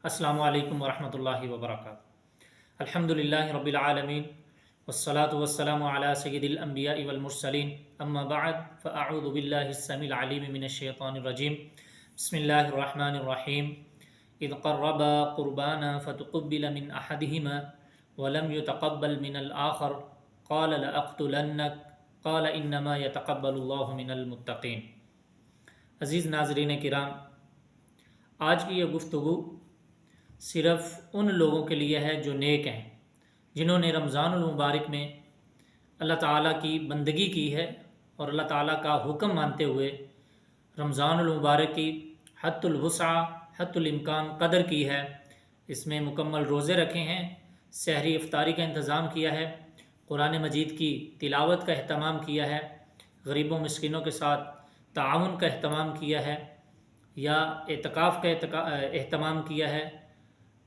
अस्सलामु अलैकुम वरहमतुल्लाहि वबरकातुहू। अल्हम्दुलिल्लाहि रब्बिल आलमीन वस्सलातु वस्सलामु अला सय्यिदिल अंबियाइ वल मुरसलीन अम्मा बअद फ़अऊज़ु बिल्लाहिस समीइल अलीम मिनश शैतानिर रजीम। बिस्मिल्लाहिर रहमानिर रहीम। इज़ क़र्रबा क़ुरबाना फ़तुक़ुब्बिल मिन अहदिहिमा व लम युतक़ब्बल मिनल आख़र क़ाल लअक़्तुलन्नक क़ाल इन्नमा यतक़ब्बलुल्लाहु मिनल मुत्तक़ीन। अज़ीज़ नाज़रीन किराम, आज की यह गुफ्तगू सिर्फ़ उन लोगों के लिए है जो नेक हैं, जिन्होंने रमज़ानुल मुबारक में अल्लाह ताला की बंदगी की है और अल्लाह ताला का हुक्म मानते हुए रमज़ानुल मुबारक की हद्दुल वुस्अ हद्दुल इम्कान कदर की है। इसमें मुकम्मल रोज़े रखे हैं, सहरी इफ्तारी का इंतज़ाम किया है, कुरान मजीद की तिलावत का अहतमाम किया है, गरीबों मिस्किनों के साथ ताउन का अहतमाम किया है या एतकाफ़ का अहतमाम किया है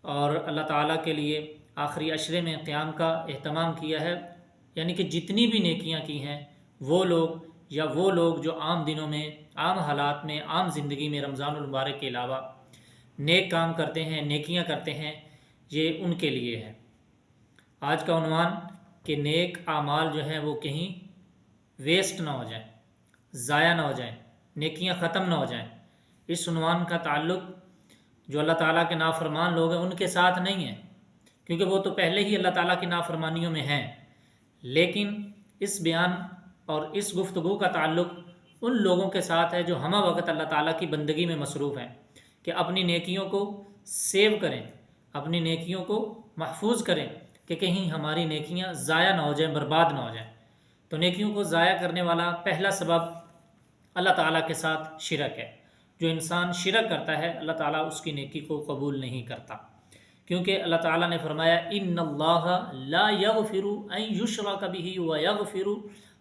और अल्लाह ताला के लिए आखिरी अशरे में क़याम का एहतमाम किया है। यानी कि जितनी भी नेकियां की हैं वो लोग जो आम दिनों में, आम हालात में, आम ज़िंदगी में रमज़ानुल मुबारक के अलावा नेक काम करते हैं, नेकियां करते हैं, ये उनके लिए है। आज का उन्वान कि नेक आमाल जो हैं वो कहीं वेस्ट ना हो जाएं, ज़ाया ना हो जाएं, नेकियां ख़त्म ना हो जाएं। इस उन्वान का ताल्लुक़ जो अल्लाह ताला के नाफरमान लोग हैं उनके साथ नहीं है, क्योंकि वो तो पहले ही अल्लाह ताला की नाफरमानियों में हैं। लेकिन इस बयान और इस गुफ्तगू का ताल्लुक़ उन लोगों के साथ है जो हमा वक्त अल्लाह ताला की बंदगी में मसरूफ़ हैं, कि अपनी नेकियों को सेव करें, अपनी नेकियों को महफूज करें कि कहीं हमारी नेकियां ज़ाया ना हो जाएं, बर्बाद ना हो जाएं। तो नेकियों को ज़ाया करने वाला पहला सबब अल्लाह ताला के साथ शिरक है। जो इंसान शिरक करता है अल्लाह ताला उसकी नेकी को कबूल नहीं करता, क्योंकि अल्लाह ताला ने फरमाया इन्नल्लाहा ला यग़फ़िरु अन युश्रक बिही व यग़फ़िरु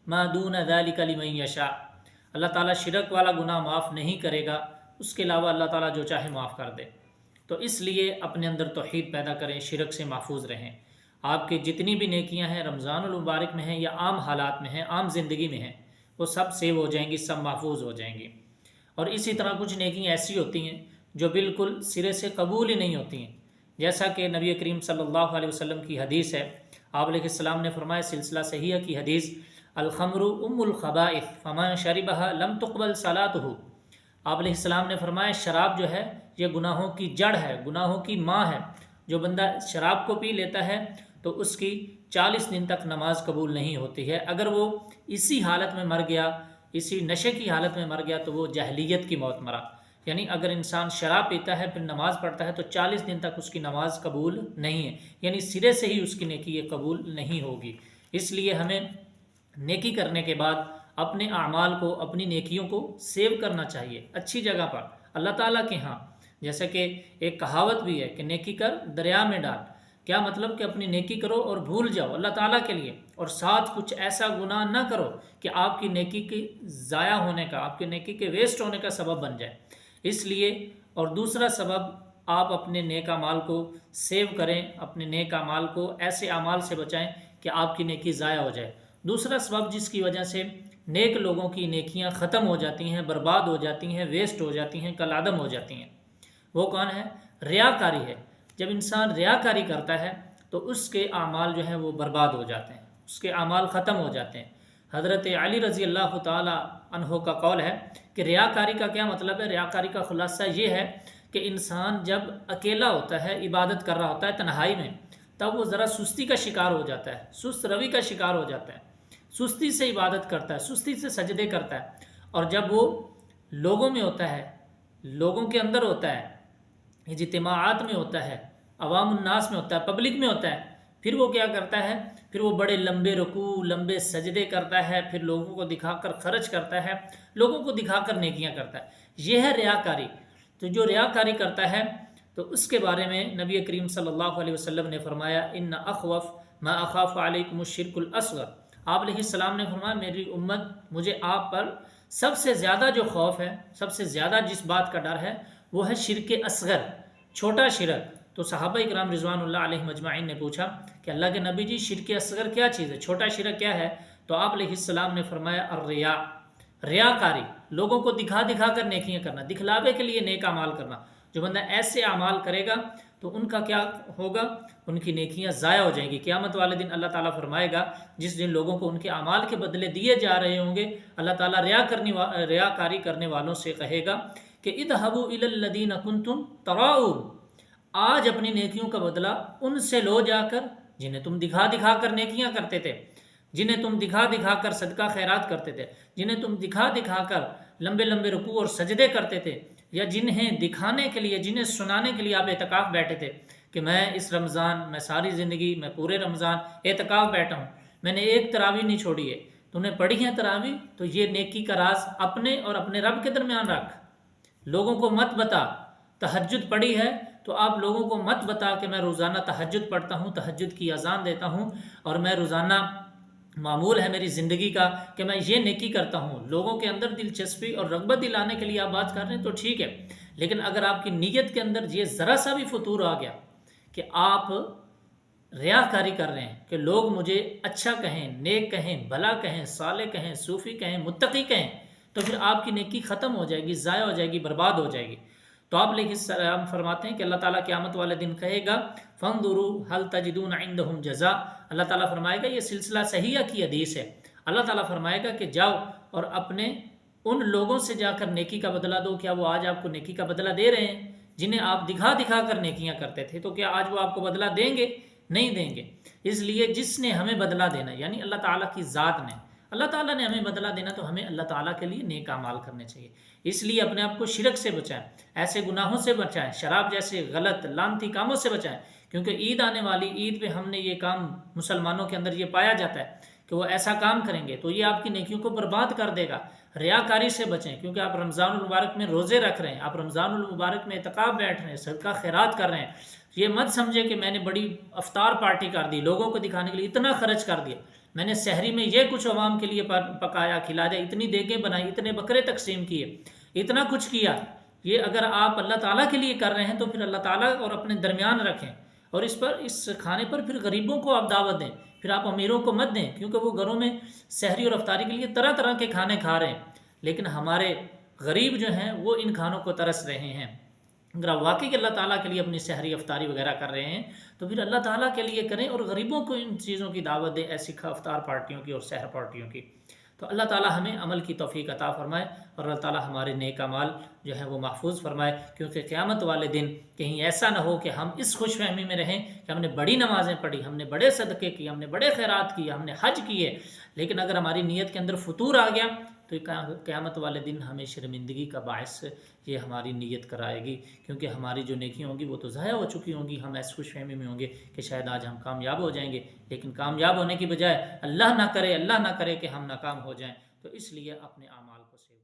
मा दून ज़ालिका लिमन यशा। अल्लाह ताला शिरक वाला गुनाह माफ़ नहीं करेगा, उसके अलावा अल्लाह ताला जो चाहे माफ़ कर दे। तो इसलिए अपने अंदर तौहीद पैदा करें, शिरक से महफूज रहें। आपकी जितनी भी नेकियां हैं रमज़ानुल मुबारक में हैं या आम हालात में हैं, आम ज़िंदगी में हैं, वो सब सेव हो जाएंगी, सब महफूज हो जाएंगी। और इसी तरह कुछ नेकियां ऐसी होती हैं जो बिल्कुल सिरे से कबूल ही नहीं होती हैं, जैसा कि नबी करीम सल्लल्लाहु अलैहि वसल्लम की हदीस है। आप अलैहिस्सलाम ने फरमाया, सिलसिला सहीह की हदीस, अल खम्रु उम्मुल खबाइथ फमन शरिबहा लम तुक़बल सलातुहु। आप अलैहिस्सलाम ने फरमाया, शराब जो है ये गुनाहों की जड़ है, गुनाहों की माँ है। जो बंदा शराब को पी लेता है तो उसकी 40 दिन तक नमाज कबूल नहीं होती है। अगर वो इसी हालत में मर गया, इसी नशे की हालत में मर गया, तो वो जहलियत की मौत मरा। यानी अगर इंसान शराब पीता है फिर नमाज पढ़ता है तो 40 दिन तक उसकी नमाज कबूल नहीं है, यानी सिरे से ही उसकी नेकी ये कबूल नहीं होगी। इसलिए हमें नेकी करने के बाद अपने अमाल को, अपनी नेकियों को सेव करना चाहिए अच्छी जगह पर, अल्लाह ताला के यहाँ। जैसे कि एक कहावत भी है कि नेकी कर दरिया में डाल। क्या मतलब कि अपनी नेकी करो और भूल जाओ अल्लाह ताला के लिए, और साथ कुछ ऐसा गुनाह ना करो कि आपकी नेकी के ज़ाया होने का, आपकी नेकी के वेस्ट होने का सबब बन जाए। इसलिए और दूसरा सबब, आप अपने नेक अमाल को सेव करें, अपने नेक अमाल को ऐसे अमाल से बचाएं कि आपकी नेकी ज़ाया हो जाए। दूसरा सबब जिसकी वजह से नेक लोगों की नेकियां ख़त्म हो जाती हैं, बर्बाद हो जाती हैं, वेस्ट हो जाती हैं, कलादम हो जाती हैं, वो कौन है? रियाकारी है। जब इंसान रियाकारी करता है तो उसके आमाल जो हैं वो बर्बाद हो जाते हैं, उसके आमाल ख़त्म हो जाते हैं। हज़रत अली रज़ी अल्लाह ताला अन्हो का कौल है कि रियाकारी का क्या मतलब है। रियाकारी का खुलासा ये है कि इंसान जब अकेला होता है, इबादत कर रहा होता है तन्हाई में, तब वो ज़रा सुस्ती का शिकार हो जाता है, सुस्त रवि का शिकार हो जाता है, सुस्ती से इबादत करता है, सुस्ती से सजदे करता है। और जब वो लोगों में होता है, लोगों के अंदर होता है, इज्तिमाआत में होता है, अवामुन्नास में होता है, पब्लिक में होता है, फिर वो क्या करता है, फिर वो बड़े लंबे रुकू, लंबे सजदे करता है, फिर लोगों को दिखाकर खर्च करता है, लोगों को दिखाकर नेकियां करता है। ये है रियाकारी। तो जो रियाकारी करता है तो उसके बारे में नबी करीम सल्लल्लाहु अलैहि वसल्लम ने फरमाया, इन्ना अखवफ मा अखाफ अलैकुमुश शिरकुल असग़र। आप अलैहिस्सलाम ने फरमाया, मेरी उम्मत, मुझे आप पर सबसे ज़्यादा जो खौफ है, सबसे ज़्यादा जिस बात का डर है, वो है शिरक असग़र, छोटा शिरक। तो सहाबा इकराम रिज़वानुल्लाह अलैहिम अजमाइन ने पूछा कि अल्लाह के नबी जी, शिरक असग़र क्या चीज़ है, छोटा शिरक क्या है? तो आप अलैहिस्सलाम ने फरमाया, अर्रिया, रियाकारी, लोगों को दिखा दिखा कर नेकियां करना, दिखलावे के लिए नेक अमाल करना। जो बंदा ऐसे अमाल करेगा تو ان کا کیا ہوگا؟ ان کی نیکیاں ضائع ہو جائیں گی۔ قیامت والے دن اللہ تعالیٰ فرمائے گا جس دن لوگوں کو ان کے اعمال کے بدلے دیے جا رہے ہوں گے، اللہ تعالیٰ ریاکاری کرنے والوں سے کہے گا کہ اذهبوا الى الذين كنتم تراؤون، آج اپنی نیکیوں کا بدلہ ان سے لو جا کر جنہیں تم دکھا دکھا کر نیکیاں کرتے تھے، جنہیں تم دکھا دکھا کر صدقہ خیرات کرتے تھے، جنہیں تم دکھا دکھا کر لمبے لمبے رکوع اور سجدے کرتے تھے، یا جنہیں دکھانے کے لیے، جنہیں سنانے کے لیے آپ اعتکاف بیٹھے تھے کہ میں اس رمضان، میں ساری زندگی، میں پورے رمضان اعتکاف بیٹھا ہوں، میں نے ایک تراویح نہیں چھوڑی ہے، تم نے پڑھی ہے تراویح، تو یہ نیکی کا راز اپنے اور اپنے رب کے درمیان رکھ، لوگوں کو مت بتا۔ تہجد پڑھی ہے تو آپ لوگوں کو مت بتا کہ میں روزانہ تہجد پڑھتا ہوں، تہجد کی اذان دیتا ہوں، اور میں روزانہ معمول ہے میری زندگی کا کہ میں یہ نیکی کرتا ہوں۔ لوگوں کے اندر دلچسپی اور رغبت دلانے کے لیے آپ بات کر رہے ہیں تو ٹھیک ہے، لیکن اگر آپ کی نیت کے اندر یہ ذرا سا بھی فطور آ گیا کہ آپ ریاکاری کر رہے ہیں کہ لوگ مجھے اچھا کہیں، نیک کہیں، بھلا کہیں، صالح کہیں، صوفی کہیں، متقی کہیں، تو پھر آپ کی نیکی ختم ہو جائے گی، ضائع ہو جائے گی، برباد ہو جائے گی۔ تو آپ علیہ السلام فرماتے ہیں کہ اللہ تعالیٰ قیامت والے دن کہے گا فانظروا هل تجدون عندهم جزاء، اللہ تعالیٰ فرمائے گا، یہ سلسلہ صحیحہ کی حدیث ہے، اللہ تعالیٰ فرمائے گا کہ جاؤ اور اپنے ان لوگوں سے جا کر نیکی کا بدلہ دو، کیا وہ آج آپ کو نیکی کا بدلہ دے رہے ہیں؟ جنہیں آپ دکھا دکھا کر نیکیاں کرتے تھے، تو کیا آج وہ آپ کو بدلہ دیں گے؟ نہیں دیں گے۔ اس لیے جس نے ہمیں بدلہ دینا، یعنی اللہ تعالیٰ کی ذات نے، اللہ تعالیٰ نے ہمیں بدلہ دینا، تو ہمیں اللہ تعالیٰ کے لیے نیک اعمال کرنے چاہیے۔ اس لیے اپنے آپ کو شرک سے بچائیں، ایسے گناہوں سے بچائیں، شراب جیسے غلط لعنتی کاموں سے بچائیں، کیونکہ عید آنے والی، عید پہ ہم نے یہ کام، مسلمانوں کے اندر یہ پایا جاتا ہے کہ وہ ایسا کام کریں گے تو یہ آپ کی نیکیوں کو برباد کر دے گا۔ ریاکاری سے بچیں، کیونکہ آپ رمضان المبارک میں روزے رکھ رہے ہیں، آپ رمضان المبارک میں اعتکاف بیٹھ رہے ہیں، صدقہ خیرات کر رہے ہیں، یہ مت سمجھے کہ میں نے بڑی افطار پارٹی کر دی، لوگوں کو دکھانے کے لیے اتنا خرچ کر دیا، میں نے سحری میں یہ کچھ عوام کے لیے پکایا کھلایا، اتنی دیگیں بنائی، اتنے بکرے تقسیم کیے، اتنا کچھ کیا۔ یہ اگر آپ اللہ تعالیٰ کے لیے کر رہے ہیں تو پھر اللہ تعالیٰ اور اپنے درمیان رکھیں، اور اس کھانے پر پھر غریبوں کو آپ دعوت دیں، پھر آپ امیروں کو مت دیں، کیونکہ وہ گھروں میں سحری اور افطاری کے لیے طرح طرح کے کھانے کھا رہے ہیں، لیکن ہمارے غریب جو ہیں وہ ان کھانوں کو ترس رہے ہیں۔ اگر آپ واقعی اللہ تعالیٰ کے لیے اپنی سحری افطاری وغیرہ کر رہے ہیں تو پھر اللہ تعالیٰ کے لیے کریں، اور غریبوں کو ان چیزوں کی دعوت دیں، ایسی افطار پارٹیوں کی اور سحر پارٹیوں کی۔ تو اللہ تعالیٰ ہمیں عمل کی توفیق عطا فرمائے، اور اللہ تعالیٰ ہمارے نیک اعمال جو ہیں وہ محفوظ فرمائے، کیونکہ قیامت والے دن کہیں ایسا نہ ہو کہ ہم اس خوش فہمی میں رہیں کہ ہم نے بڑی نمازیں پڑھی، ہم نے بڑے صدقے کیے، ہم نے بڑے خیرات کیے، ہم نے حج کیے، لیکن اگر ہماری نیت کے اندر فتور آ گیا تو قیامت والے دن ہمیں شرمندگی کا باعث یہ ہماری نیت کرائے گی، کیونکہ ہماری جو نیکیاں ہوں گی وہ تو ضائع ہو چکی ہوں گی، ہم ایس خوش فہمی میں ہوں گے کہ شاید آج ہم کامیاب ہو جائیں گے، لیکن کامیاب ہونے کی بجائے اللہ نہ کرے کہ ہم ناکام ہو جائیں، تو اس لیے اپنے اعمال کو سیو